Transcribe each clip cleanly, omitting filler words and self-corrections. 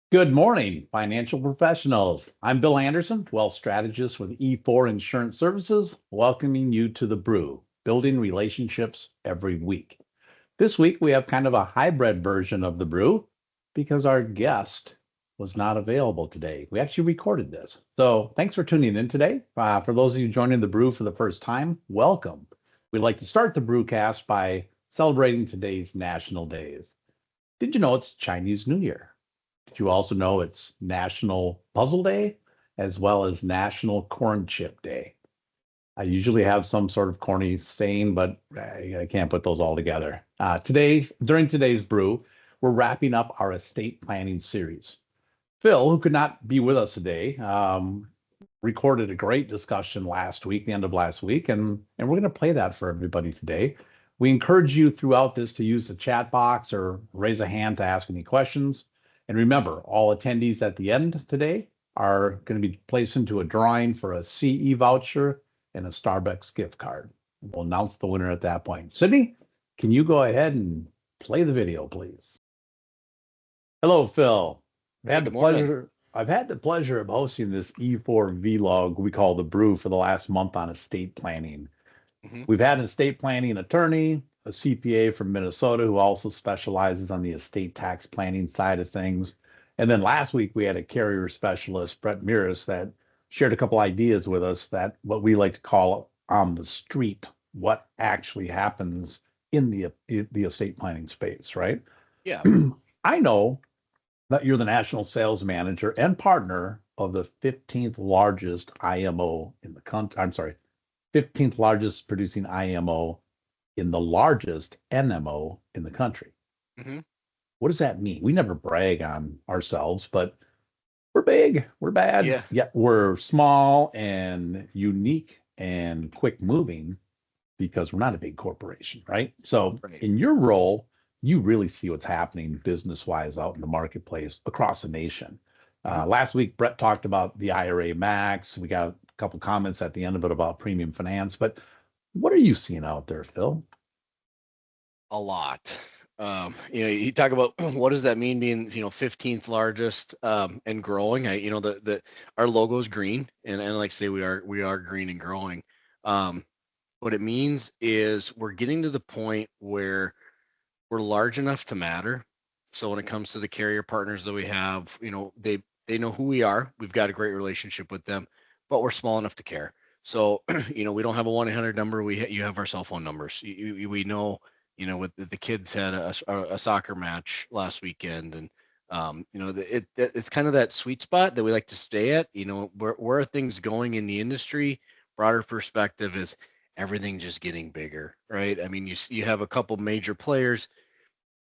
Good morning, financial professionals. I'm Bill Anderson, wealth strategist with E4 Insurance Services, welcoming you to the Brew, building relationships every week. This week, we have kind of a hybrid version of the Brew because our guest was not available today. We actually recorded this. So thanks for tuning in today. For those of you joining the Brew for the first time, welcome. We'd like to start the Brewcast by celebrating today's national days. Did you know it's Chinese New Year? Did you also know it's National Puzzle Day as well as National Corn Chip Day? I usually have some sort of corny saying, but I can't put those all together. During today's brew, we're wrapping up our estate planning series. Phil, who could not be with us today, recorded a great discussion last week, the end of last week, and we're going to play that for everybody today. We encourage you throughout this to use the chat box or raise a hand to ask any questions. And remember, all attendees at the end today are going to be placed into a drawing for a CE voucher and a Starbucks gift card. We'll announce the winner at that point. Sydney, can you go ahead and play the video, please? Hello, Phil. Hey, good morning. I've had the pleasure of hosting this E4 vlog we call the Brew for the last month on estate planning. hmm We've had an estate planning attorney, a CPA from Minnesota who also specializes on the estate tax planning side of things. And then last week we had a carrier specialist, Brett Meares, that shared a couple ideas with us that what we like to call on the street, what actually happens in the estate planning space, right? Yeah. I know that you're the national sales manager and partner of the 15th largest IMO in the country. I'm sorry, 15th largest producing IMO in the largest NMO in the country. hmm What does that mean? We never brag on ourselves, but we're big, we're bad, Yeah. yet we're small and unique and quick moving because we're not a big corporation, right? So, Right. in your role, you really see what's happening business wise out in the marketplace across the nation. hmm Last week, Brett talked about the IRA Max. We got a couple comments at the end of it about premium finance, but what are you seeing out there, Phil? A lot. You talk about what does that mean being, 15th largest and growing. Our logo is green, and like I say, we are green and growing. Um, what it means is we're getting to the point where we're large enough to matter. So when it comes to the carrier partners that we have, they know who we are. We've got a great relationship with them, but we're small enough to care. So, we don't have a 1-800 number. You have our cell phone numbers. We know, with the kids had a soccer match last weekend, and it's kind of that sweet spot that we like to stay at. Where are things going in the industry? Broader perspective is everything just getting bigger, right? I mean, you have a couple major players.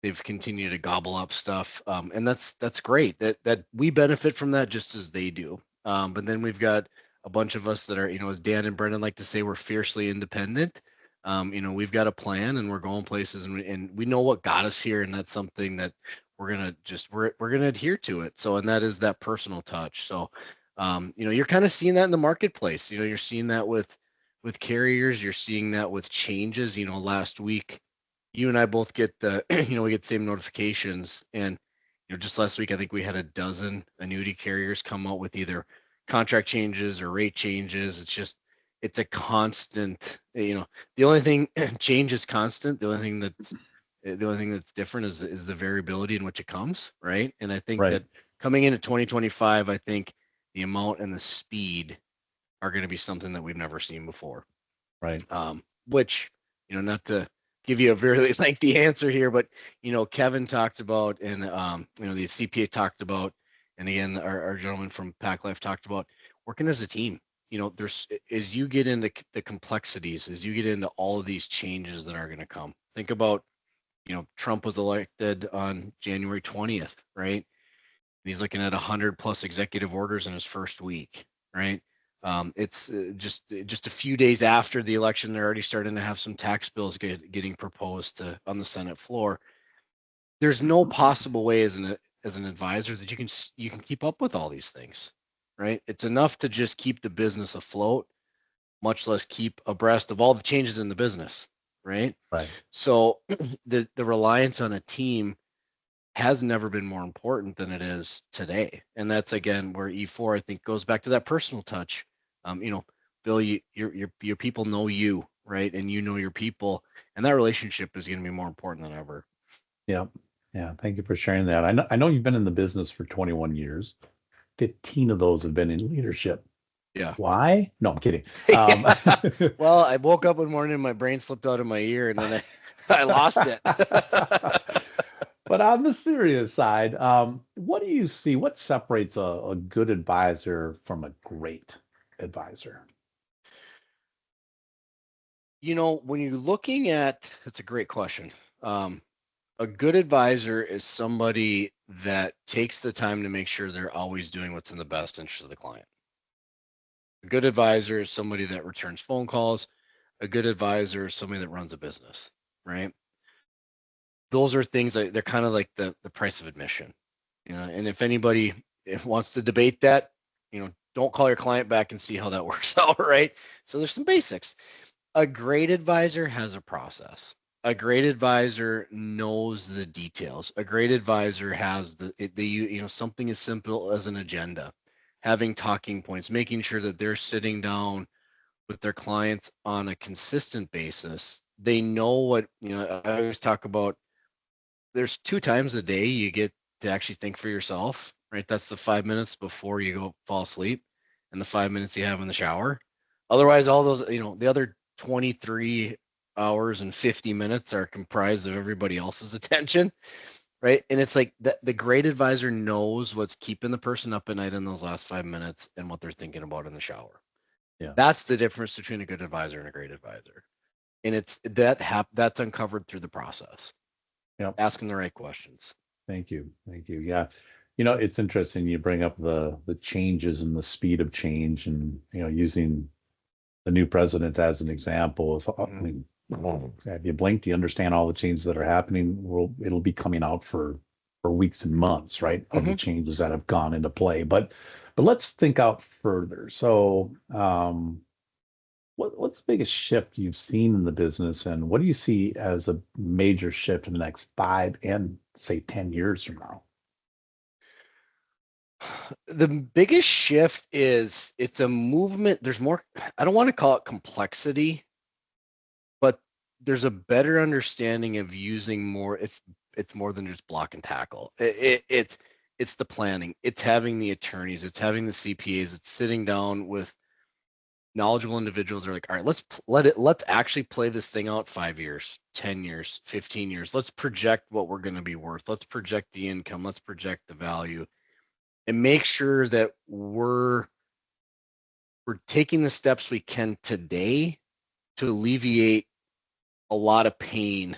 They've continued to gobble up stuff, and that's great. That we benefit from that just as they do. But then we've got a bunch of us that are, as Dan and Brendan like to say, we're fiercely independent. We've got a plan, and we're going places, and we know what got us here, and that's something that we're gonna adhere to it. So, and that is that personal touch. So, you're kind of seeing that in the marketplace. You're seeing that with carriers. You're seeing that with changes. Last week you and I both get we get the same notifications. And, just last week, I think we had a dozen annuity carriers come out with either contract changes or rate changes. It's a constant, the only thing change is constant. The only thing that's different is the variability in which it comes. Right. And I think Right, that coming into 2025, I think the amount and the speed are going to be something that we've never seen before. right. Which, not to give you a very lengthy answer here, but Kevin talked about, and the CPA talked about, and again, our gentleman from Pack Life talked about working as a team. There's as you get into the complexities, as you get into all of these changes that are going to come. Think about, Trump was elected on January 20th, right? And he's looking at 100 plus executive orders in his first week, right? It's just a few days after the election, they're already starting to have some tax bills getting proposed on the Senate floor. There's no possible way as an advisor that you can keep up with all these things, right? It's enough to just keep the business afloat, much less keep abreast of all the changes in the business, right? Right. So the reliance on a team has never been more important than it is today. And that's again where E4 I think goes back to that personal touch. Bill, your people know you, right? And you know your people, and that relationship is going to be more important than ever. Yeah. Yeah. Thank you for sharing that. I know you've been in the business for 21 years. 15 of those have been in leadership. Yeah. Why? No, I'm kidding. Well, I woke up one morning and my brain slipped out of my ear, and then I lost it. But on the serious side, what do you see? What separates a good advisor from a great advisor? When you're looking at, that's a great question. A good advisor is somebody that takes the time to make sure they're always doing what's in the best interest of the client. A good advisor is somebody that returns phone calls. A good advisor is somebody that runs a business, right? Those are things that they're kind of like the price of admission, and if anybody wants to debate that, don't call your client back and see how that works out, right? So there's some basics. A great advisor has a process. A great advisor knows the details. A great advisor has something as simple as an agenda, having talking points, making sure that they're sitting down with their clients on a consistent basis. They know what, I always talk about, there's 2 times a day you get to actually think for yourself, right? That's the 5 minutes before you go fall asleep and the 5 minutes you have in the shower. Otherwise, all those, the other 23 hours and 50 minutes are comprised of everybody else's attention, right? And it's like the great advisor knows what's keeping the person up at night in those last 5 minutes and what they're thinking about in the shower. Yeah. That's the difference between a good advisor and a great advisor. And it's that's uncovered through the process. Yep. Asking the right questions. Thank you. Thank you. Yeah. It's interesting you bring up the changes and the speed of change and, using the new president as an example. I mean, have you blinked, you understand all the changes that are happening. It'll be coming out for weeks and months, right? Of the changes that have gone into play. But let's think out further. So, what's the biggest shift you've seen in the business, and what do you see as a major shift in the next 5 and say 10 years from now? The biggest shift is it's a movement. There's more, I don't want to call it complexity, but there's a better understanding of using more. It's more than just block and tackle. It's the planning. It's having the attorneys. It's having the CPAs. It's sitting down with knowledgeable individuals. They're like, all right, let's actually play this thing out 5 years, 10 years, 15 years. Let's project what we're going to be worth. Let's project the income. Let's project the value. And make sure that we're taking the steps we can today to alleviate a lot of pain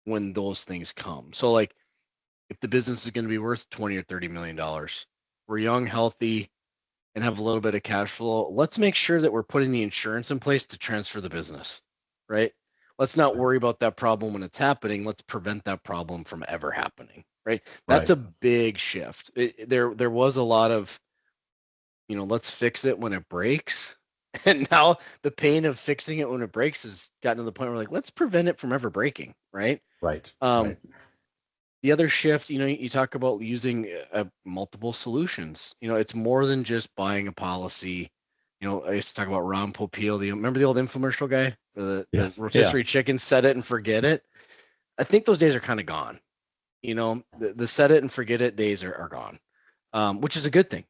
when those things come. So like if the business is going to be worth 20 or $30 million, we're young, healthy, and have a little bit of cash flow. Let's make sure that we're putting the insurance in place to transfer the business, right? Let's not worry about that problem when it's happening. Let's prevent that problem from ever happening. Right. That's a big shift. There was a lot of, let's fix it when it breaks. And now the pain of fixing it when it breaks has gotten to the point where like, let's prevent it from ever breaking. Right. Right. The other shift, you talk about using multiple solutions. It's more than just buying a policy. I used to talk about Ron Popeil. Remember the old infomercial guy? The rotisserie chicken, set it and forget it. I think those days are kind of gone. The set it and forget it days are gone, which is a good thing.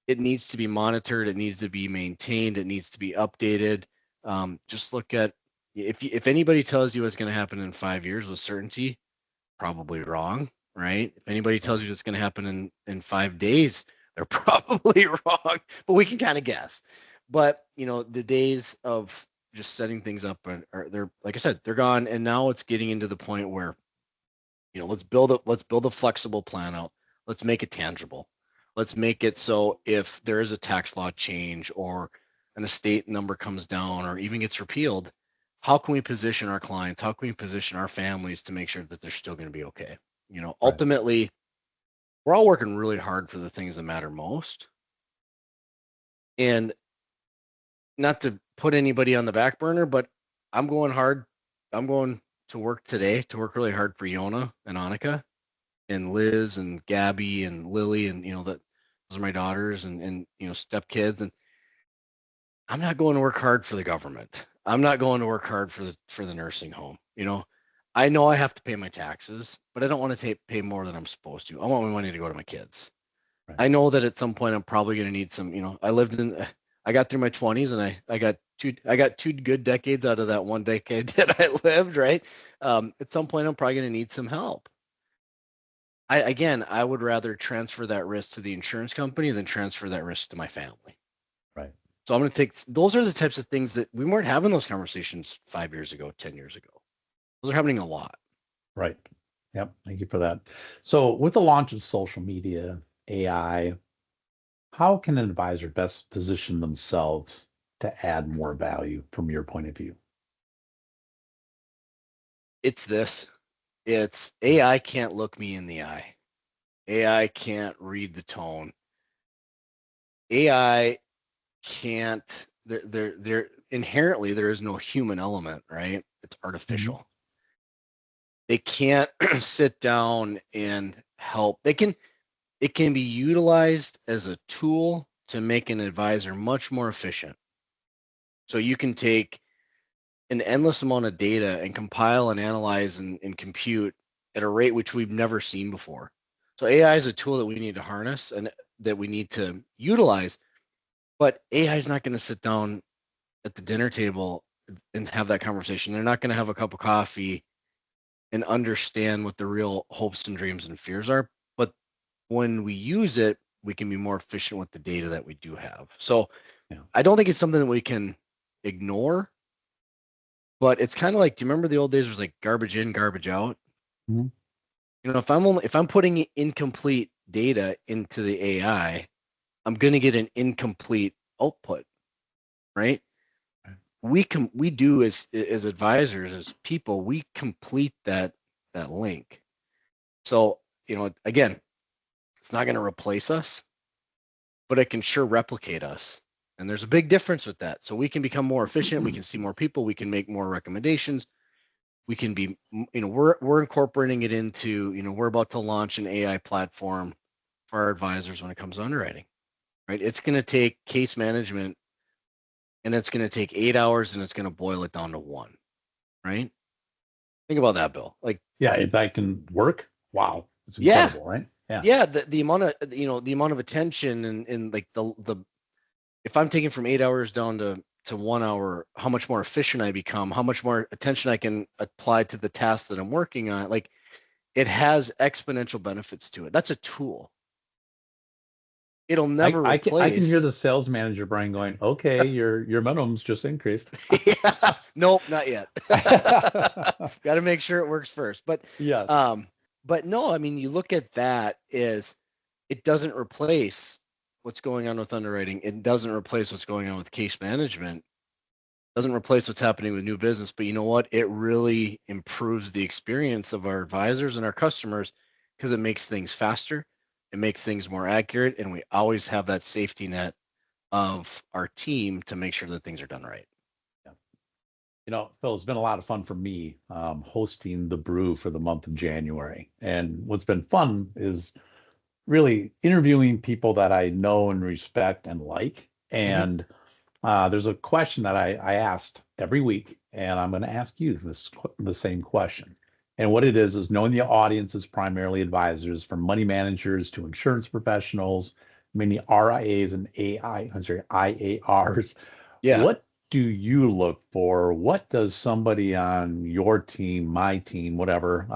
It needs to be monitored. It needs to be maintained. It needs to be updated. Just look at if anybody tells you what's going to happen in 5 years with certainty, probably wrong, right? If anybody tells you it's going to happen in 5 days, they're probably wrong, but we can kind of guess. But, the days of just setting things up are they're, like I said, they're gone. And now it's getting into the point where let's build a flexible plan out. Let's make it tangible. Let's make it so if there is a tax law change or an estate number comes down or even gets repealed, how can we position our clients? How can we position our families to make sure that they're still going to be okay? Ultimately, we're all working really hard for the things that matter most. And not to put anybody on the back burner, but I'm going hard. I'm going to work today to work really hard for Yona and Annika. and Liz and Gabby and Lily, and that those are my daughters and stepkids. And I'm not going to work hard for the government. I'm not going to work hard for the nursing home. I know I have to pay my taxes, but I don't want to pay more than I'm supposed to. I want my money to go to my kids. Right. I know that at some point I'm probably going to need some. I got through my 20s, and I got two good decades out of that one decade that I lived. Right. At some point I'm probably going to need some help. I would rather transfer that risk to the insurance company than transfer that risk to my family. Right. So I'm going to take, those are the types of things that we weren't having those conversations 5 years ago, 10 years ago. Those are happening a lot. Right. Yep. Thank you for that. So with the launch of social media, AI, how can an advisor best position themselves to add more value from your point of view? It's AI can't look me in the eye. AI can't read the tone. AI can't, there inherently, there is no human element, right? It's artificial. Mm-hmm. They can't sit down and help. It can be utilized as a tool to make an advisor much more efficient. So you can take an endless amount of data and compile and analyze and compute at a rate which we've never seen before. So AI is a tool that we need to harness and that we need to utilize, but AI is not going to sit down at the dinner table and have that conversation. They're not going to have a cup of coffee and understand what the real hopes and dreams and fears are. But when we use it, we can be more efficient with the data that we do have. So yeah. I don't think it's something that we can ignore, but it's kind of like, do you remember the old days where it was like garbage in, garbage out? Mm-hmm. If I'm putting incomplete data into the AI, I'm going to get an incomplete output, right? We do as advisors, as people, we complete that link. So, again, it's not going to replace us, but it can sure replicate us. And there's a big difference with that. So we can become more efficient. We can see more people. We can make more recommendations. We can be, we're incorporating it into, we're about to launch an AI platform for our advisors when it comes to underwriting, right? It's going to take case management, and it's going to take 8 hours, and it's going to boil it down to 1, right? Think about that, Bill. Like, yeah, if that can work, wow, it's incredible, right? Yeah. The amount of the amount of attention and like the if I'm taking from 8 hours down to 1 hour, how much more efficient I become, how much more attention I can apply to the task that I'm working on. Like, it has exponential benefits to it. That's a tool. It'll never replace. I can hear the sales manager Brian going, okay, your minimum's just increased. Yeah. Nope, not yet. Got to make sure it works first. But yeah. But no, I mean, you look at that as it doesn't replace what's going on with underwriting. It doesn't replace what's going on with case management. It doesn't replace what's happening with new business. But you know what? It really improves the experience of our advisors and our customers because it makes things faster. It makes things more accurate. And we always have that safety net of our team to make sure that things are done right. Phil, it's been a lot of fun for me hosting the Brew for the month of January. And what's been fun is really interviewing people that I know and respect and like. And there's a question that I asked every week, and I'm going to ask you the same question. And what it is knowing the audience is primarily advisors, from money managers to insurance professionals, many RIAs and IARs. Yeah. What do you look for? What does somebody on your team, my team, whatever,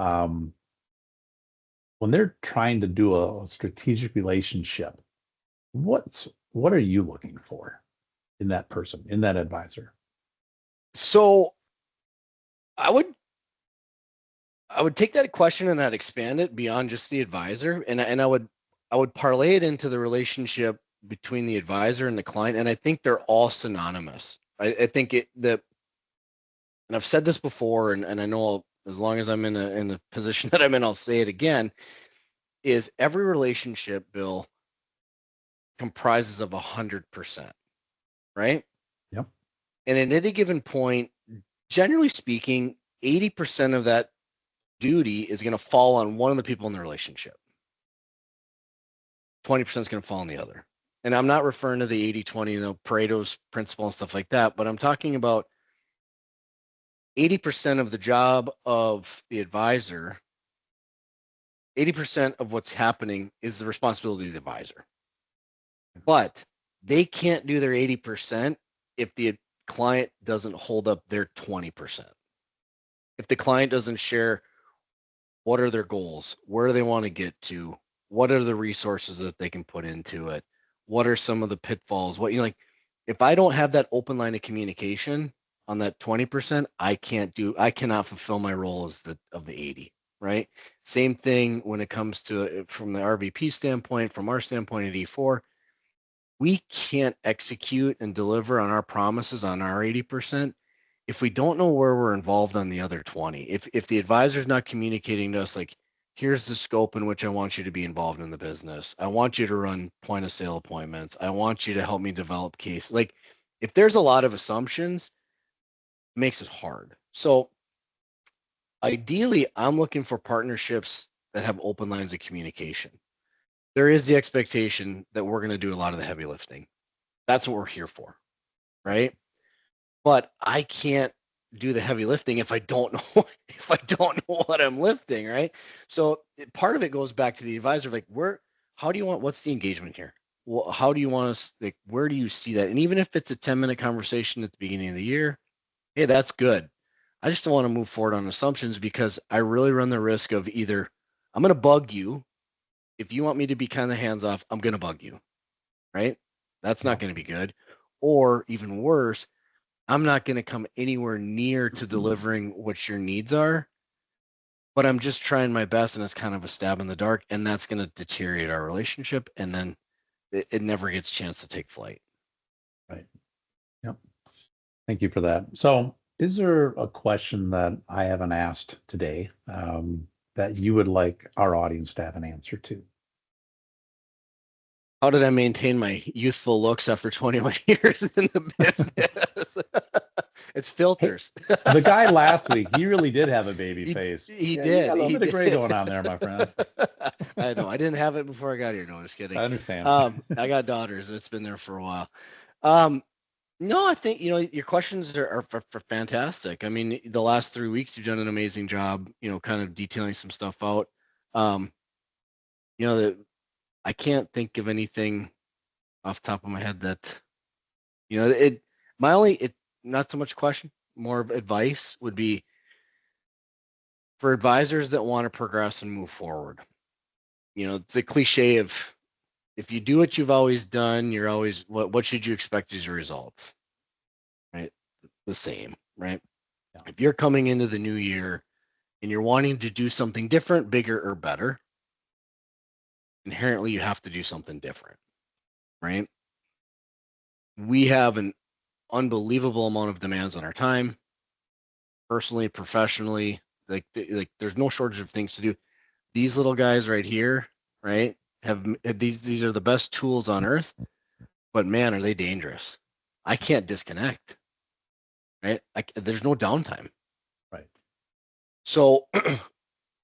when they're trying to do a strategic relationship, what are you looking for in that person, in that advisor? So I would take that question and I'd expand it beyond just the advisor, and I would parlay it into the relationship between the advisor and the client, and I think they're all synonymous. I think and I've said this before, and I know as long as I'm in the position that I'm in, I'll say it again, is every relationship, Bill, comprises of 100%, right? Yep. And at any given point, generally speaking, 80% of that duty is going to fall on one of the people in the relationship. 20% is going to fall on the other. And I'm not referring to the 80-20, Pareto's principle and stuff like that, but I'm talking about 80% of the job of the advisor, 80% of what's happening is the responsibility of the advisor. But they can't do their 80% if the client doesn't hold up their 20%. If the client doesn't share what are their goals, where do they want to get to, what are the resources that they can put into it, what are some of the pitfalls, like if I don't have that open line of communication on that 20%, I cannot fulfill my role as of the 80, right? Same thing when it comes to from the RVP standpoint, from our standpoint at E4, we can't execute and deliver on our promises on our 80% if we don't know where we're involved on the other 20. If the advisor's not communicating to us, like, here's the scope in which I want you to be involved in the business. I want you to run point of sale appointments. I want you to help me develop cases. Like, if there's a lot of assumptions, it makes it hard. So ideally, I'm looking for partnerships that have open lines of communication. There is the expectation that we're going to do a lot of the heavy lifting. That's what we're here for, right? But I can't do the heavy lifting if I don't know what I'm lifting, right? So part of it goes back to the advisor, like, what's the engagement here? Well, how do you want us, like, where do you see that? And even if it's a 10-minute conversation at the beginning of the year, hey, that's good. I just don't want to move forward on assumptions, because I really run the risk of either I'm going to bug you. If you want me to be kind of hands off, I'm going to bug you, right? That's not going to be good. Or even worse, I'm not going to come anywhere near to delivering what your needs are, but I'm just trying my best, and it's kind of a stab in the dark, and that's going to deteriorate our relationship, and then it never gets a chance to take flight. Right. Yep. Thank you for that. So is there a question that I haven't asked today that you would like our audience to have an answer to? How did I maintain my youthful looks after 21 years in the business? It's filters. Hey, the guy last week, he really did have a baby face. He did. You got a little bit of gray going on there, my friend. I know. I didn't have it before I got here. No, just kidding. I understand. I got daughters. It's been there for a while. No, I think, your questions are fantastic. I mean, the last 3 weeks, you've done an amazing job, kind of detailing some stuff out. That I can't think of anything off the top of my head that, not so much question, more of advice would be for advisors that want to progress and move forward. It's a cliche of, if you do what you've always done, you're always, what should you expect as your results? Right? The same, right? Yeah. If you're coming into the new year and you're wanting to do something different, bigger, or better, inherently you have to do something different, right? We have an unbelievable amount of demands on our time, personally, professionally. Like there's no shortage of things to do. These little guys right here, right, have these are the best tools on earth, but man, are they dangerous. I can't disconnect, right? There's no downtime. Right. So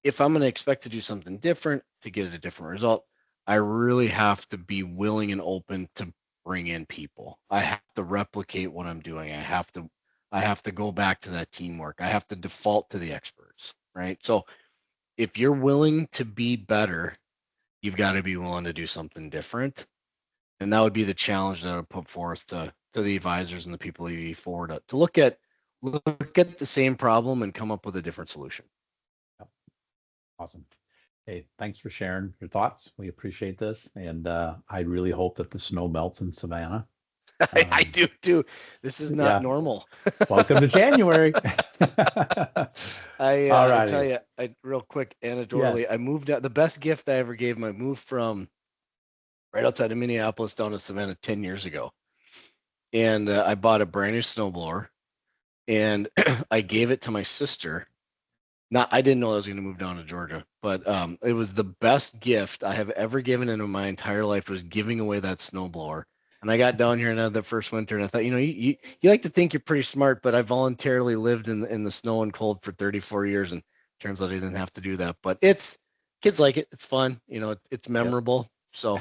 if I'm going to expect to do something different to get a different result, I really have to be willing and open to bring in people. I have to replicate what I'm doing. I have to go back to that teamwork. I have to default to the experts, right? So if you're willing to be better, you've got to be willing to do something different. And that would be the challenge that I would put forth to the advisors and the people you forward to look at the same problem and come up with a different solution. Awesome. Hey, thanks for sharing your thoughts. We appreciate this. And I really hope that the snow melts in Savannah. I do too. This is not normal. Welcome to January. I tell you, real quick, anecdotally, I moved out. The best gift I ever gave him, I moved from right outside of Minneapolis down to Savannah 10 years ago. And I bought a brand new snowblower, and I gave it to my sister. I didn't know I was going to move down to Georgia, but it was the best gift I have ever given in my entire life, was giving away that snowblower. And I got down here and had the first winter, and I thought, you like to think you're pretty smart, but I voluntarily lived in the snow and cold for 34 years, and Turns out I didn't have to do that, but kids like it. It's fun. It's memorable. Yep. So,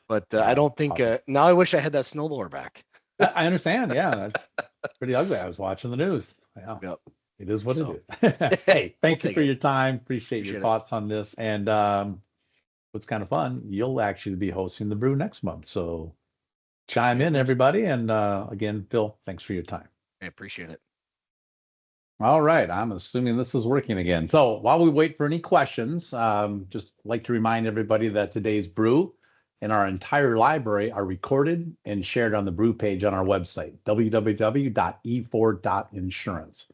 but I don't think now I wish I had that snowblower back. I understand. Yeah. That's pretty ugly. I was watching the news. Yeah. Yep. It is what it is. Hey, thank you for your time. Appreciate your thoughts on this. And what's kind of fun, you'll actually be hosting the brew next month. So chime in, everybody. And again, Phil, thanks for your time. I appreciate it. All right. I'm assuming this is working again. So while we wait for any questions, just like to remind everybody that today's brew and our entire library are recorded and shared on the brew page on our website, www.e4.insurance.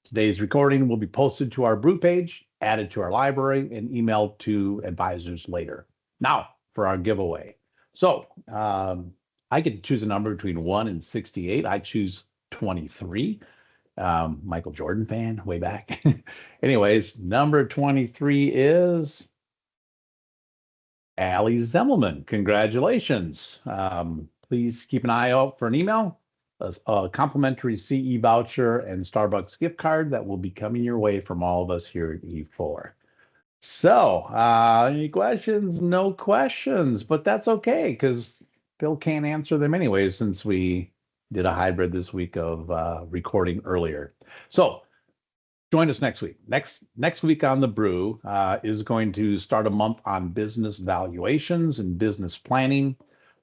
Today's recording will be posted to our brew page, added to our library, and emailed to advisors later. Now for our giveaway. So I get to choose a number between 1 and 68. I choose 23. Michael Jordan fan, way back. Anyways, number 23 is Allie Zemmelman. Congratulations. Please keep an eye out for an email, a complimentary CE voucher and Starbucks gift card that will be coming your way from all of us here at E4. So, any questions? No questions, but that's okay because Phil can't answer them anyways since we did a hybrid this week of recording earlier. So join us next week. Next week on the brew is going to start a month on business valuations and business planning.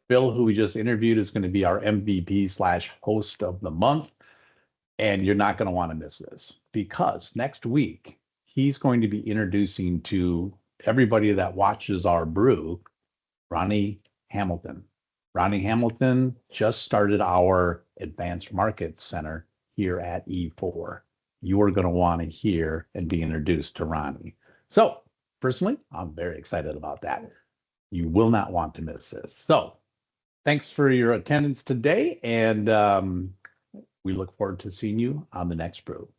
Phil, who we just interviewed, is going to be our MVP/host of the month. And you're not going to want to miss this because next week he's going to be introducing to everybody that watches our brew, Ronnie Hamilton. Ronnie Hamilton just started our Advanced Markets Center here at E4. You are going to want to hear and be introduced to Ronnie. So personally, I'm very excited about that. You will not want to miss this. So thanks for your attendance today. And we look forward to seeing you on the next brew.